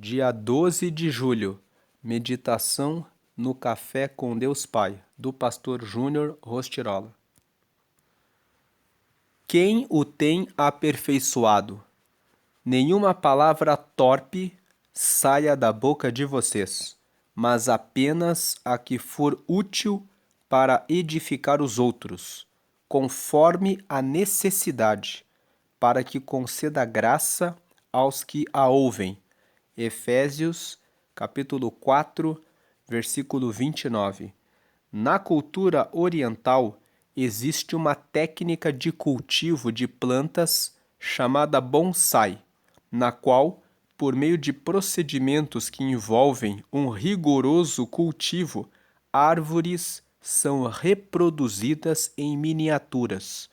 Dia 12 de julho, meditação no Café com Deus Pai, do pastor Júnior Rostirola. Quem o tem aperfeiçoado? Nenhuma palavra torpe saia da boca de vocês, mas apenas a que for útil para edificar os outros, conforme a necessidade, para que conceda graça aos que a ouvem. Efésios, capítulo 4, versículo 29. Na cultura oriental, existe uma técnica de cultivo de plantas chamada bonsai, na qual, por meio de procedimentos que envolvem um rigoroso cultivo, árvores são reproduzidas em miniaturas.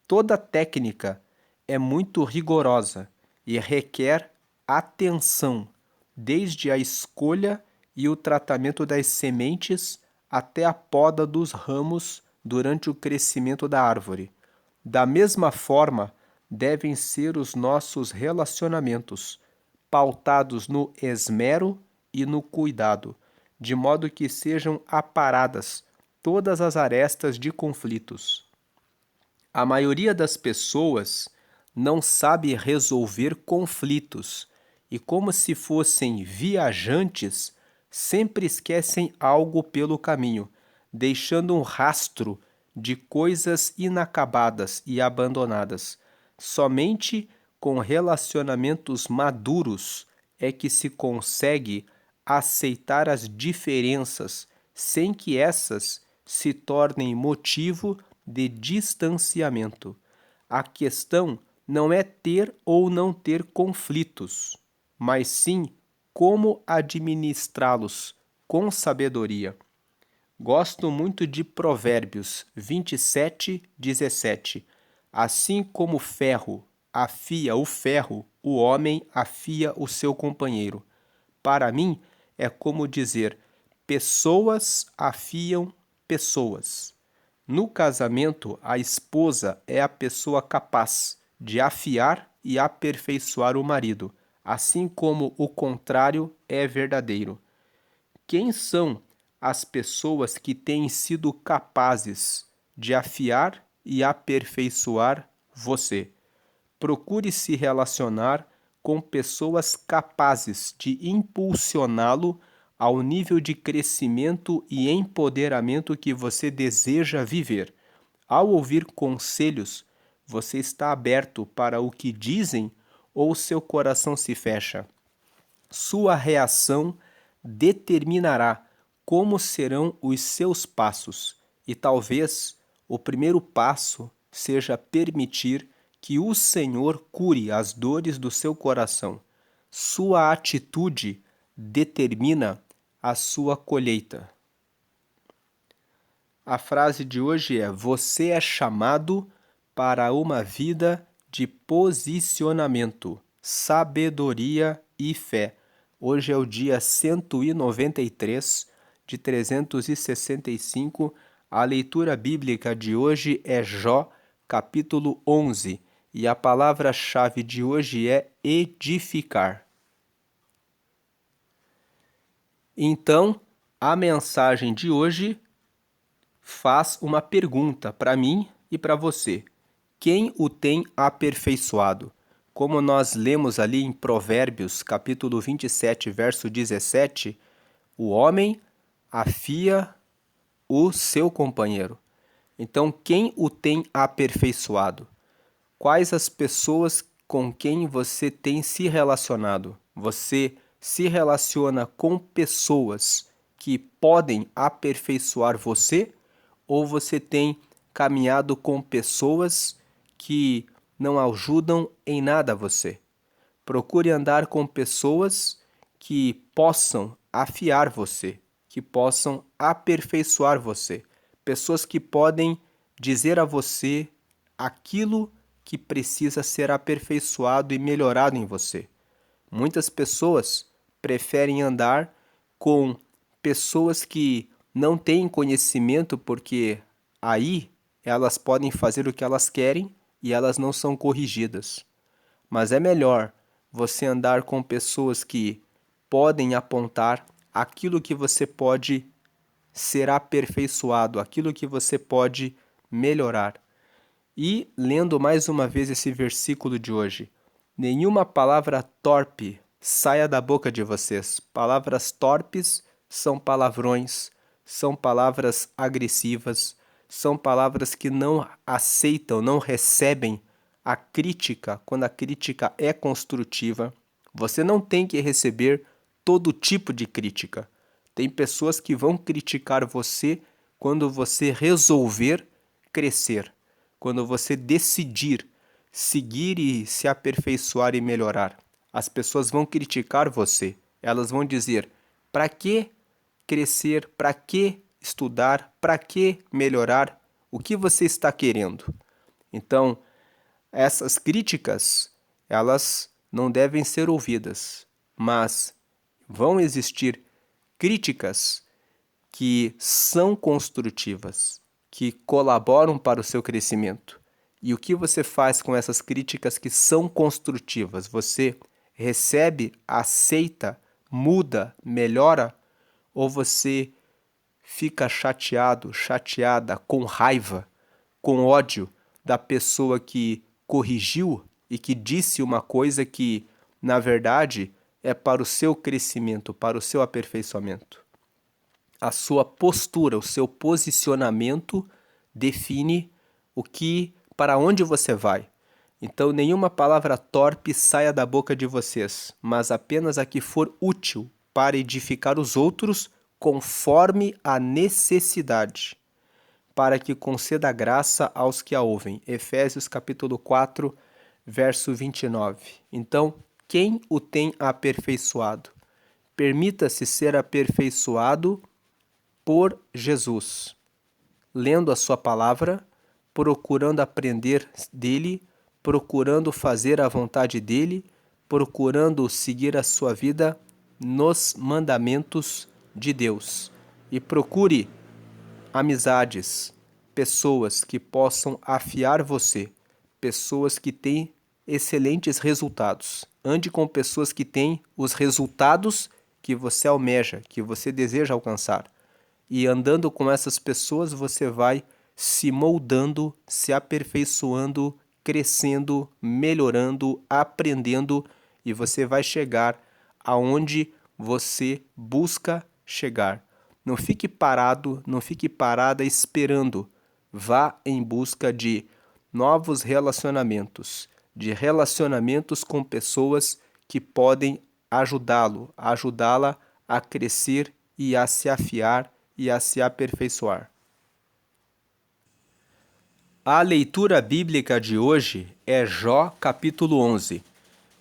Toda técnica é muito rigorosa e requer atenção, desde a escolha e o tratamento das sementes até a poda dos ramos durante o crescimento da árvore. Da mesma forma, devem ser os nossos relacionamentos, pautados no esmero e no cuidado, de modo que sejam aparadas todas as arestas de conflitos. A maioria das pessoas não sabe resolver conflitos e, como se fossem viajantes, sempre esquecem algo pelo caminho, deixando um rastro de coisas inacabadas e abandonadas. Somente com relacionamentos maduros é que se consegue aceitar as diferenças sem que essas se tornem motivo de distanciamento. A questão não é ter ou não ter conflitos, mas sim como administrá-los com sabedoria. Gosto muito de Provérbios 27:17. Assim como o ferro afia o ferro, o homem afia o seu companheiro. Para mim, é como dizer: pessoas afiam pessoas. No casamento, a esposa é a pessoa capaz de afiar e aperfeiçoar o marido, assim como o contrário é verdadeiro. Quem são as pessoas que têm sido capazes de afiar e aperfeiçoar você? Procure se relacionar com pessoas capazes de impulsioná-lo ao nível de crescimento e empoderamento que você deseja viver. Ao ouvir conselhos, você está aberto para o que dizem ou seu coração se fecha? Sua reação determinará como serão os seus passos, e talvez o primeiro passo seja permitir que o Senhor cure as dores do seu coração. Sua atitude determina a sua colheita. A frase de hoje é: você é chamado para uma vida de posicionamento, sabedoria e fé. Hoje é o dia 193 de 365. A leitura bíblica de hoje é Jó, capítulo 11. E a palavra-chave de hoje é edificar. Então, a mensagem de hoje faz uma pergunta para mim e para você. Quem o tem aperfeiçoado? Como nós lemos ali em Provérbios, capítulo 27, verso 17, o homem afia o seu companheiro. Então, quem o tem aperfeiçoado? Quais as pessoas com quem você tem se relacionado? Você se relaciona com pessoas que podem aperfeiçoar você? Ou você tem caminhado com pessoas que não ajudam em nada você? Procure andar com pessoas que possam afiar você, que possam aperfeiçoar você. Pessoas que podem dizer a você aquilo que precisa ser aperfeiçoado e melhorado em você. Muitas pessoas preferem andar com pessoas que não têm conhecimento, porque aí elas podem fazer o que elas querem e elas não são corrigidas. Mas é melhor você andar com pessoas que podem apontar aquilo que você pode ser aperfeiçoado, aquilo que você pode melhorar. E, lendo mais uma vez esse versículo de hoje, nenhuma palavra torpe saia da boca de vocês. Palavras torpes são palavrões, são palavras agressivas, são palavras que não aceitam, não recebem a crítica quando a crítica é construtiva. Você não tem que receber todo tipo de crítica. Tem pessoas que vão criticar você quando você resolver crescer, quando você decidir seguir e se aperfeiçoar e melhorar. As pessoas vão criticar você. Elas vão dizer: para que crescer? Para que estudar? Para que melhorar? O que você está querendo? Então, essas críticas, elas não devem ser ouvidas, mas vão existir críticas que são construtivas, que colaboram para o seu crescimento. E o que você faz com essas críticas que são construtivas? Você recebe, aceita, muda, melhora? Ou você fica chateado, chateada, com raiva, com ódio da pessoa que corrigiu e que disse uma coisa que, na verdade, é para o seu crescimento, para o seu aperfeiçoamento? A sua postura, o seu posicionamento define para onde você vai. Então, nenhuma palavra torpe saia da boca de vocês, mas apenas a que for útil para edificar os outros conforme a necessidade, para que conceda graça aos que a ouvem. Efésios capítulo 4, verso 29. Então, quem o tem aperfeiçoado? Permita-se ser aperfeiçoado por Jesus, lendo a sua palavra, procurando aprender dele, procurando fazer a vontade dele, procurando seguir a sua vida nos mandamentos de Deus. E procure amizades, pessoas que possam afiar você, pessoas que têm excelentes resultados. Ande com pessoas que têm os resultados que você almeja, que você deseja alcançar. E andando com essas pessoas, você vai se moldando, se aperfeiçoando, crescendo, melhorando, aprendendo, e você vai chegar aonde você busca chegar. Não fique parado, não fique parada esperando. Vá em busca de novos relacionamentos, de relacionamentos com pessoas que podem ajudá-la a crescer e a se afiar e a se aperfeiçoar. A leitura bíblica de hoje é Jó, capítulo 11.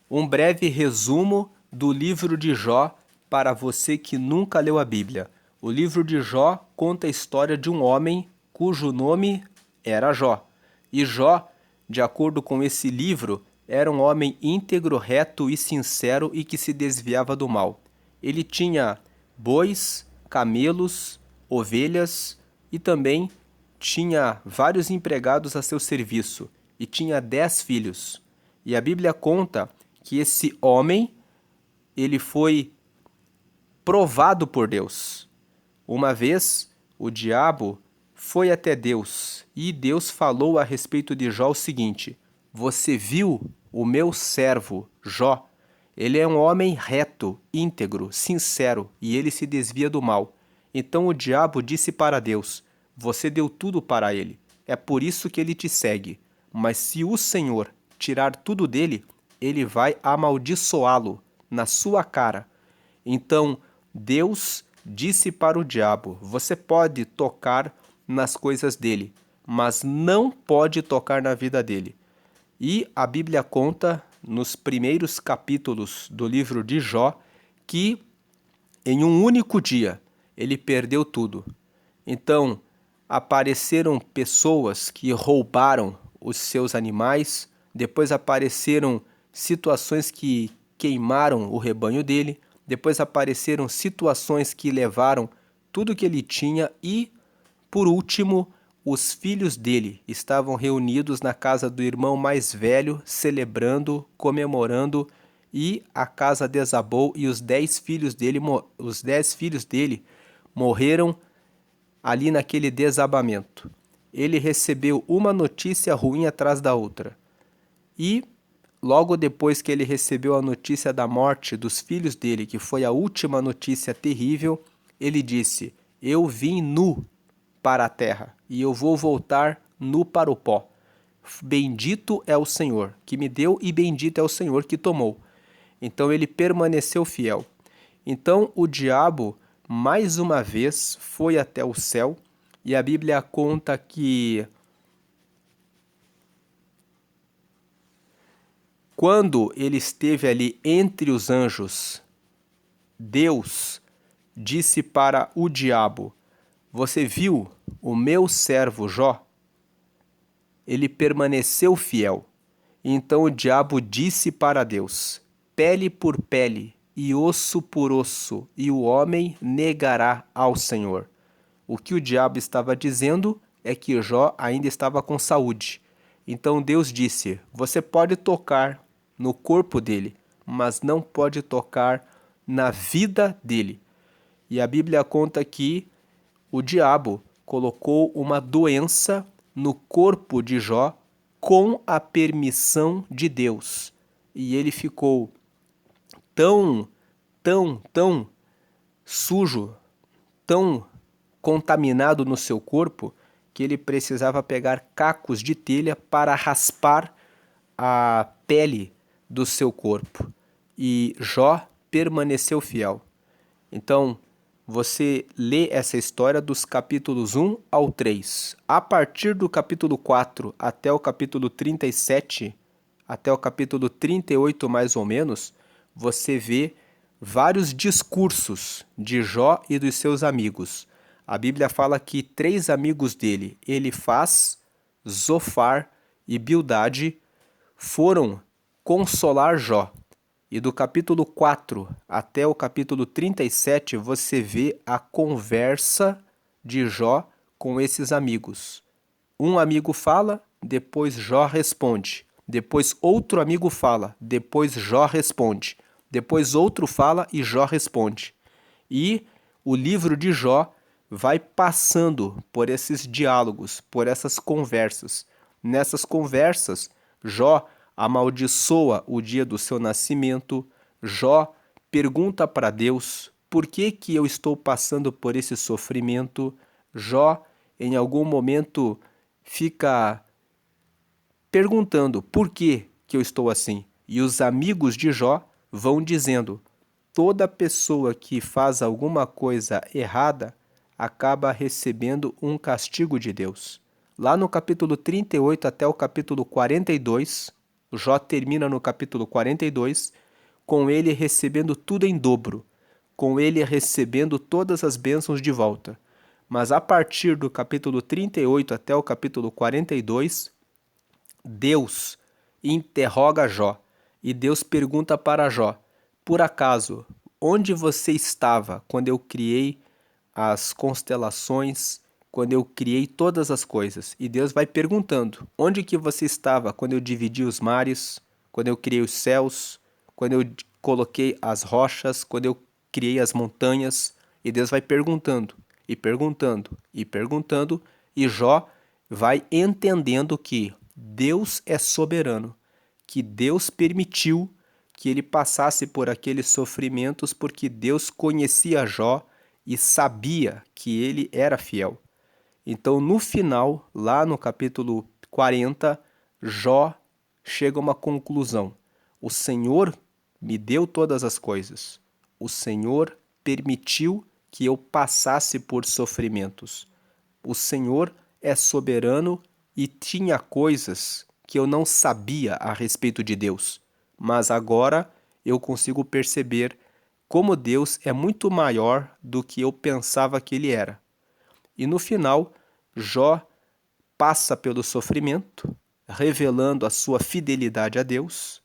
Um breve resumo do livro de Jó para você que nunca leu a Bíblia. O livro de Jó conta a história de um homem cujo nome era Jó. E Jó, de acordo com esse livro, era um homem íntegro, reto e sincero e que se desviava do mal. Ele tinha bois, camelos, ovelhas e também tinha vários empregados a seu serviço e tinha 10 filhos. E a Bíblia conta que esse homem, ele foi provado por Deus. Uma vez, o diabo foi até Deus e Deus falou a respeito de Jó o seguinte: você viu o meu servo Jó? Ele é um homem reto, íntegro, sincero e ele se desvia do mal. Então o diabo disse para Deus: você deu tudo para ele, é por isso que ele te segue. Mas se o Senhor tirar tudo dele, ele vai amaldiçoá-lo na sua cara. Então Deus disse para o diabo: você pode tocar nas coisas dele, mas não pode tocar na vida dele. E a Bíblia conta, nos primeiros capítulos do livro de Jó, que em um único dia ele perdeu tudo. Então, apareceram pessoas que roubaram os seus animais, depois apareceram situações que queimaram o rebanho dele, depois apareceram situações que levaram tudo que ele tinha e, por último, os filhos dele estavam reunidos na casa do irmão mais velho, celebrando, comemorando, e a casa desabou e os 10 filhos dele, morreram ali naquele desabamento. Ele recebeu uma notícia ruim atrás da outra. E logo depois que ele recebeu a notícia da morte dos filhos dele, que foi a última notícia terrível, ele disse: eu vim nu para a terra e eu vou voltar nu para o pó. Bendito é o Senhor que me deu e bendito é o Senhor que tomou. Então ele permaneceu fiel. Então o diabo, mais uma vez, foi até o céu e a Bíblia conta que quando ele esteve ali entre os anjos, Deus disse para o diabo: você viu o meu servo Jó? Ele permaneceu fiel. Então o diabo disse para Deus: pele por pele e osso por osso, e o homem negará ao Senhor. O que o diabo estava dizendo é que Jó ainda estava com saúde. Então Deus disse: você pode tocar no corpo dele, mas não pode tocar na vida dele. E a Bíblia conta que o diabo colocou uma doença no corpo de Jó com a permissão de Deus. E ele ficou tão sujo, tão contaminado no seu corpo, que ele precisava pegar cacos de telha para raspar a pele do seu corpo. E Jó permaneceu fiel. Então, você lê essa história dos capítulos 1 ao 3. A partir do capítulo 4 até o capítulo 37, até o capítulo 38 mais ou menos, você vê vários discursos de Jó e dos seus amigos. A Bíblia fala que 3 amigos dele, Elifaz, Zofar e Bildade, foram consolar Jó. E do capítulo 4 até o capítulo 37, você vê a conversa de Jó com esses amigos. Um amigo fala, depois Jó responde. Depois outro amigo fala, depois Jó responde. Depois outro fala e Jó responde. E o livro de Jó vai passando por esses diálogos, por essas conversas. Nessas conversas, Jó amaldiçoa o dia do seu nascimento. Jó pergunta para Deus: por que que eu estou passando por esse sofrimento? Jó, em algum momento, fica perguntando por que que eu estou assim. E os amigos de Jó vão dizendo: toda pessoa que faz alguma coisa errada acaba recebendo um castigo de Deus. Lá no capítulo 38 até o capítulo 42, Jó termina no capítulo 42, com ele recebendo tudo em dobro, com ele recebendo todas as bênçãos de volta. Mas a partir do capítulo 38 até o capítulo 42, Deus interroga Jó, e Deus pergunta para Jó: por acaso, onde você estava quando eu criei as constelações, quando eu criei todas as coisas? E Deus vai perguntando: onde que você estava quando eu dividi os mares, quando eu criei os céus, quando eu coloquei as rochas, quando eu criei as montanhas? E Deus vai perguntando, e perguntando, e perguntando, e Jó vai entendendo que Deus é soberano, que Deus permitiu que ele passasse por aqueles sofrimentos porque Deus conhecia Jó e sabia que ele era fiel. Então, no final, lá no capítulo 40, Jó chega a uma conclusão: o Senhor me deu todas as coisas. O Senhor permitiu que eu passasse por sofrimentos. O Senhor é soberano e tinha coisas que eu não sabia a respeito de Deus. Mas agora eu consigo perceber como Deus é muito maior do que eu pensava que ele era. E no final, Jó passa pelo sofrimento, revelando a sua fidelidade a Deus,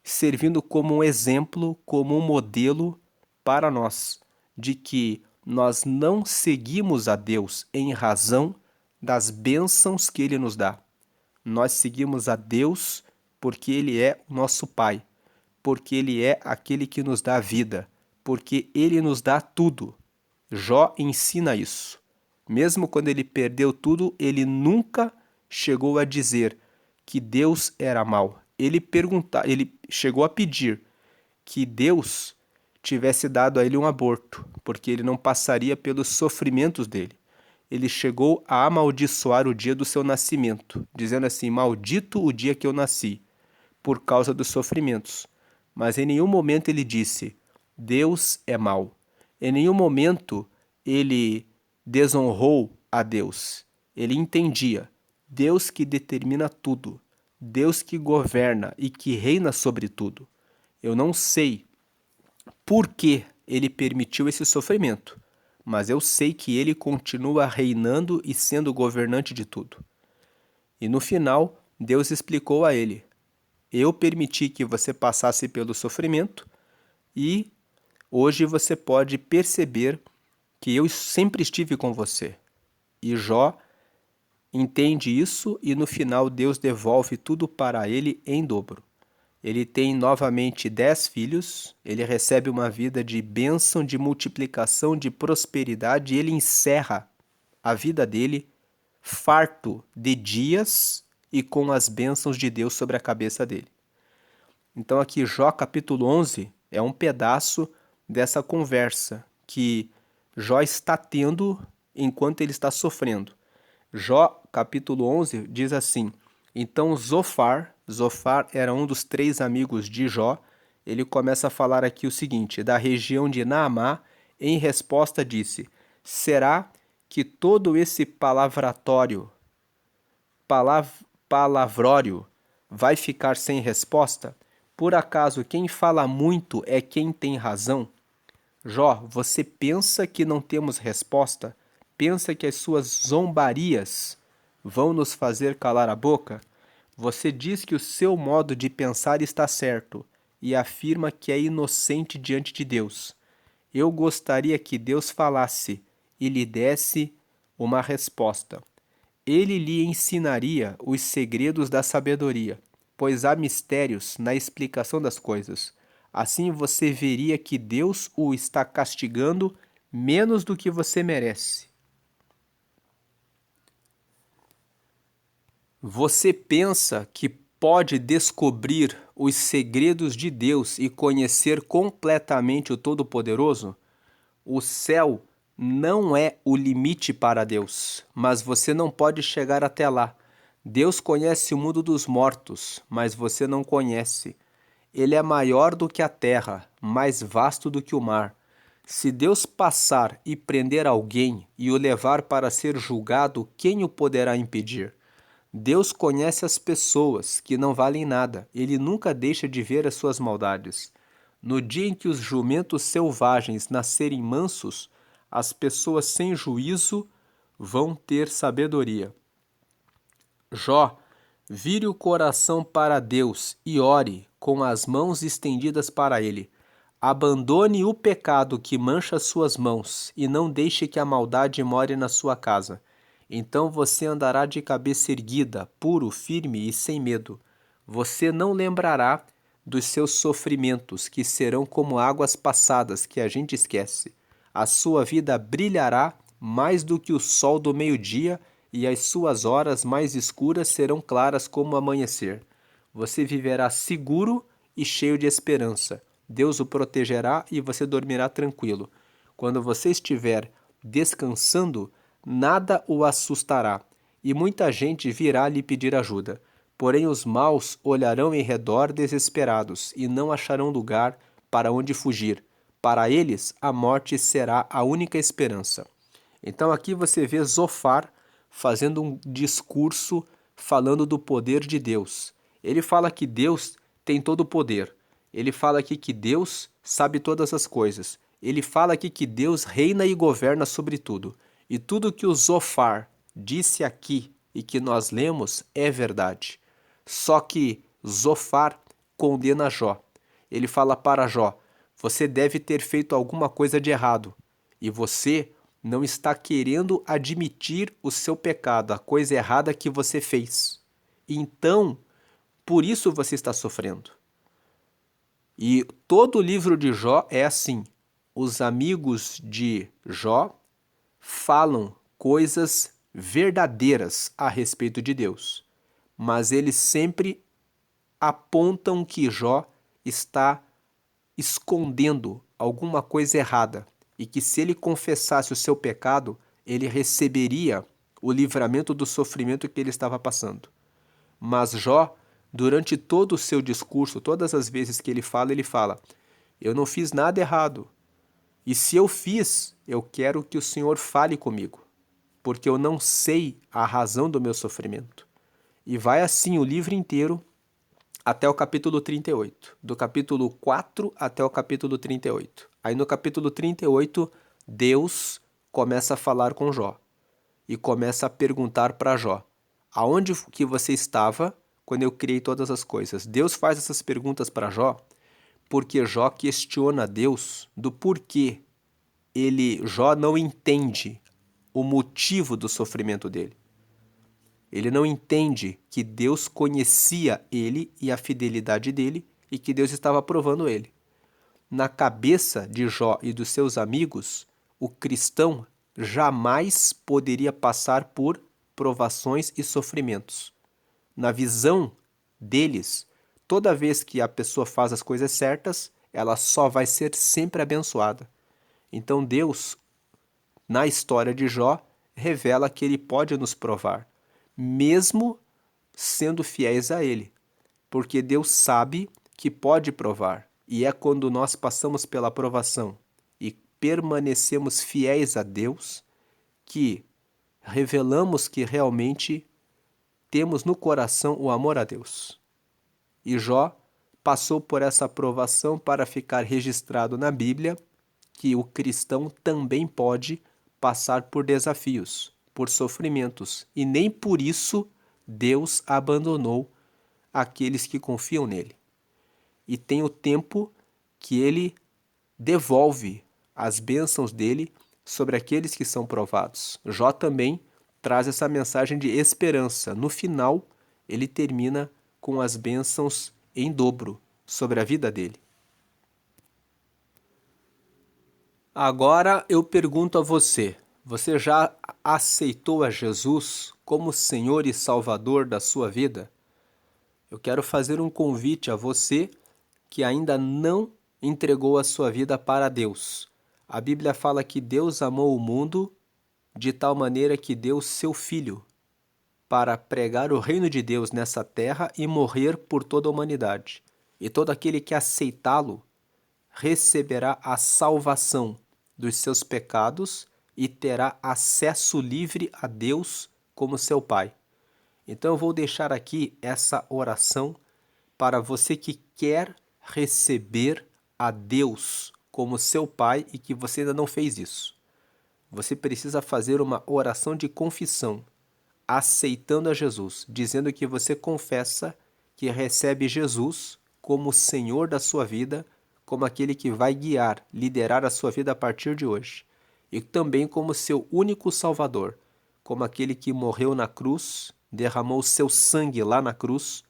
servindo como um exemplo, como um modelo para nós, de que nós não seguimos a Deus em razão das bênçãos que Ele nos dá. Nós seguimos a Deus porque Ele é o nosso Pai, porque Ele é aquele que nos dá a vida, porque Ele nos dá tudo. Jó ensina isso. Mesmo quando ele perdeu tudo, ele nunca chegou a dizer que Deus era mau. Ele chegou a pedir que Deus tivesse dado a ele um aborto, porque ele não passaria pelos sofrimentos dele. Ele chegou a amaldiçoar o dia do seu nascimento, dizendo assim: maldito o dia que eu nasci, por causa dos sofrimentos. Mas em nenhum momento ele disse: Deus é mau. Em nenhum momento ele desonrou a Deus. Ele entendia: Deus que determina tudo, Deus que governa e que reina sobre tudo. Eu não sei por que ele permitiu esse sofrimento, mas eu sei que ele continua reinando e sendo governante de tudo. E no final, Deus explicou a ele: eu permiti que você passasse pelo sofrimento e hoje você pode perceber que eu sempre estive com você. E Jó entende isso e no final Deus devolve tudo para ele em dobro. Ele tem novamente 10 filhos, ele recebe uma vida de bênção, de multiplicação, de prosperidade e ele encerra a vida dele farto de dias e com as bênçãos de Deus sobre a cabeça dele. Então aqui Jó capítulo 11 é um pedaço dessa conversa que Jó está tendo enquanto ele está sofrendo. Jó capítulo 11 diz assim: então Zofar era um dos 3 amigos de Jó, ele começa a falar aqui o seguinte: da região de Naamá, em resposta disse: será que todo esse palavrório vai ficar sem resposta? Por acaso quem fala muito é quem tem razão? Jó, você pensa que não temos resposta? Pensa que as suas zombarias vão nos fazer calar a boca? Você diz que o seu modo de pensar está certo e afirma que é inocente diante de Deus. Eu gostaria que Deus falasse e lhe desse uma resposta. Ele lhe ensinaria os segredos da sabedoria, pois há mistérios na explicação das coisas. Assim você veria que Deus o está castigando menos do que você merece. Você pensa que pode descobrir os segredos de Deus e conhecer completamente o Todo-Poderoso? O céu não é o limite para Deus, mas você não pode chegar até lá. Deus conhece o mundo dos mortos, mas você não conhece. Ele é maior do que a terra, mais vasto do que o mar. Se Deus passar e prender alguém e o levar para ser julgado, quem o poderá impedir? Deus conhece as pessoas que não valem nada. Ele nunca deixa de ver as suas maldades. No dia em que os jumentos selvagens nascerem mansos, as pessoas sem juízo vão ter sabedoria. Jó, vire o coração para Deus e ore com as mãos estendidas para Ele. Abandone o pecado que mancha suas mãos e não deixe que a maldade more na sua casa. Então você andará de cabeça erguida, puro, firme e sem medo. Você não lembrará dos seus sofrimentos, que serão como águas passadas que a gente esquece. A sua vida brilhará mais do que o sol do meio-dia e as suas horas mais escuras serão claras como o amanhecer. Você viverá seguro e cheio de esperança. Deus o protegerá e você dormirá tranquilo. Quando você estiver descansando, nada o assustará, e muita gente virá lhe pedir ajuda. Porém os maus olharão em redor desesperados e não acharão lugar para onde fugir. Para eles, a morte será a única esperança. Então aqui você vê Zofar fazendo um discurso falando do poder de Deus. Ele fala que Deus tem todo o poder. Ele fala aqui que Deus sabe todas as coisas. Ele fala aqui que Deus reina e governa sobre tudo. E tudo que o Zofar disse aqui e que nós lemos é verdade. Só que Zofar condena Jó. Ele fala para Jó: você deve ter feito alguma coisa de errado. E você não está querendo admitir o seu pecado, a coisa errada que você fez. Então, por isso você está sofrendo. E todo o livro de Jó é assim. Os amigos de Jó falam coisas verdadeiras a respeito de Deus, mas eles sempre apontam que Jó está escondendo alguma coisa errada e que se ele confessasse o seu pecado, ele receberia o livramento do sofrimento que ele estava passando. Mas Jó, durante todo o seu discurso, todas as vezes que ele fala: eu não fiz nada errado. E se eu fiz, eu quero que o Senhor fale comigo, porque eu não sei a razão do meu sofrimento. E vai assim o livro inteiro até o capítulo 38. Do capítulo 4 até o capítulo 38. Aí no capítulo 38, Deus começa a falar com Jó e começa a perguntar para Jó: aonde que você estava quando eu criei todas as coisas? Deus faz essas perguntas para Jó porque Jó questiona Deus do porquê Jó não entende o motivo do sofrimento dele. Ele não entende que Deus conhecia ele e a fidelidade dele e que Deus estava provando ele. Na cabeça de Jó e dos seus amigos, o cristão jamais poderia passar por provações e sofrimentos. Na visão deles, toda vez que a pessoa faz as coisas certas, ela só vai ser sempre abençoada. Então Deus, na história de Jó, revela que ele pode nos provar, mesmo sendo fiéis a ele, porque Deus sabe que pode provar, e é quando nós passamos pela provação e permanecemos fiéis a Deus que revelamos que realmente temos no coração o amor a Deus. E Jó passou por essa provação para ficar registrado na Bíblia que o cristão também pode passar por desafios, por sofrimentos, e nem por isso Deus abandonou aqueles que confiam nele. E tem o tempo que ele devolve as bênçãos dele sobre aqueles que são provados. Jó também traz essa mensagem de esperança. No final, ele termina com as bênçãos em dobro sobre a vida dele. Agora eu pergunto a você: você já aceitou a Jesus como Senhor e Salvador da sua vida? Eu quero fazer um convite a você que ainda não entregou a sua vida para Deus. A Bíblia fala que Deus amou o mundo de tal maneira que deu seu Filho para pregar o reino de Deus nessa terra e morrer por toda a humanidade. E todo aquele que aceitá-lo receberá a salvação dos seus pecados e terá acesso livre a Deus como seu Pai. Então eu vou deixar aqui essa oração para você que quer receber a Deus como seu Pai e que você ainda não fez isso. Você precisa fazer uma oração de confissão, aceitando a Jesus, dizendo que você confessa que recebe Jesus como Senhor da sua vida, como aquele que vai guiar, liderar a sua vida a partir de hoje, e também como seu único Salvador, como aquele que morreu na cruz, derramou seu sangue lá na cruz,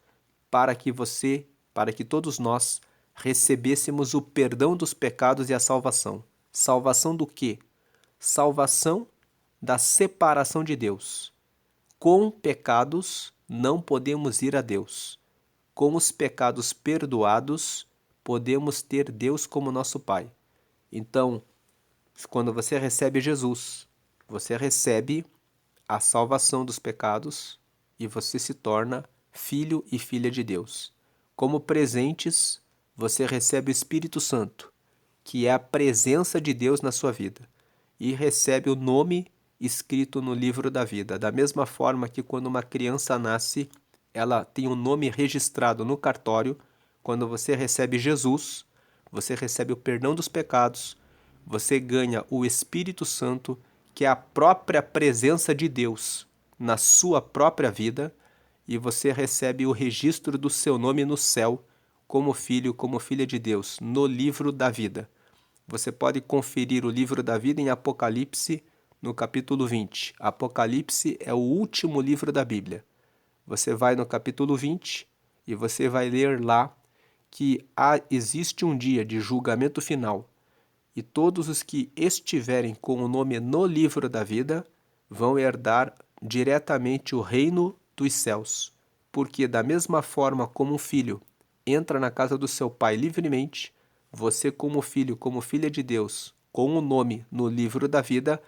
para que todos nós recebêssemos o perdão dos pecados e a salvação. Salvação do quê? Salvação da separação de Deus. Com pecados não podemos ir a Deus. Com os pecados perdoados, podemos ter Deus como nosso Pai. Então, quando você recebe Jesus, você recebe a salvação dos pecados e você se torna filho e filha de Deus. Como presentes, você recebe o Espírito Santo, que é a presença de Deus na sua vida, e recebe o nome escrito no livro da vida. Da mesma forma que quando uma criança nasce, ela tem um nome registrado no cartório. Quando você recebe Jesus, você recebe o perdão dos pecados, você ganha o Espírito Santo, que é a própria presença de Deus na sua própria vida, e você recebe o registro do seu nome no céu como filho, como filha de Deus, no livro da vida. Você pode conferir o livro da vida em Apocalipse, no capítulo 20. Apocalipse é o último livro da Bíblia. Você vai no capítulo 20 e você vai ler lá que existe um dia de julgamento final e todos os que estiverem com o nome no livro da vida vão herdar diretamente o reino dos céus. Porque da mesma forma como um filho entra na casa do seu pai livremente, você como filho, como filha de Deus, com o nome no livro da vida,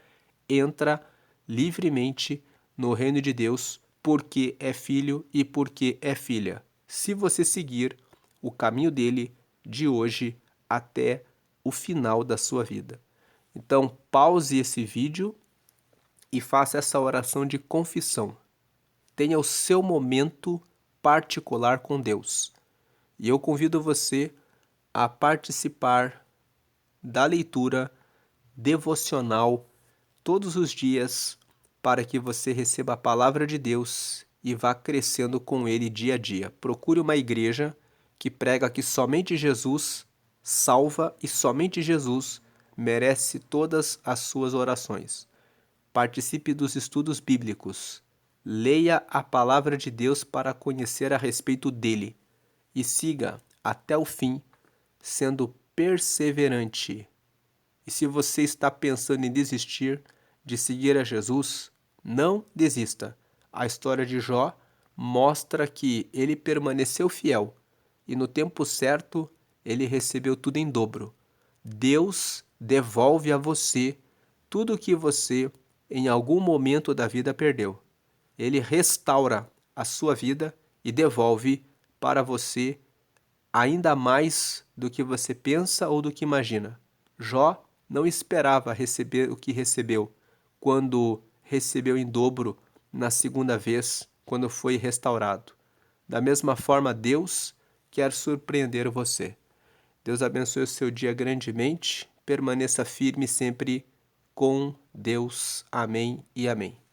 entra livremente no reino de Deus, porque é filho e porque é filha. Se você seguir o caminho dele de hoje até o final da sua vida. Então, pause esse vídeo e faça essa oração de confissão. Tenha o seu momento particular com Deus. E eu convido você a participar da leitura devocional todos os dias para que você receba a palavra de Deus e vá crescendo com ele dia a dia. Procure uma igreja que prega que somente Jesus salva e somente Jesus merece todas as suas orações. Participe dos estudos bíblicos. Leia a palavra de Deus para conhecer a respeito dele e siga até o fim, sendo perseverante. E se você está pensando em desistir de seguir a Jesus, não desista. A história de Jó mostra que ele permaneceu fiel e no tempo certo ele recebeu tudo em dobro. Deus devolve a você tudo o que você em algum momento da vida perdeu. Ele restaura a sua vida e devolve para você ainda mais do que você pensa ou do que imagina. Jó não esperava receber o que recebeu quando recebeu em dobro na segunda vez, quando foi restaurado. Da mesma forma, Deus quer surpreender você. Deus abençoe o seu dia grandemente. Permaneça firme sempre com Deus. Amém e amém.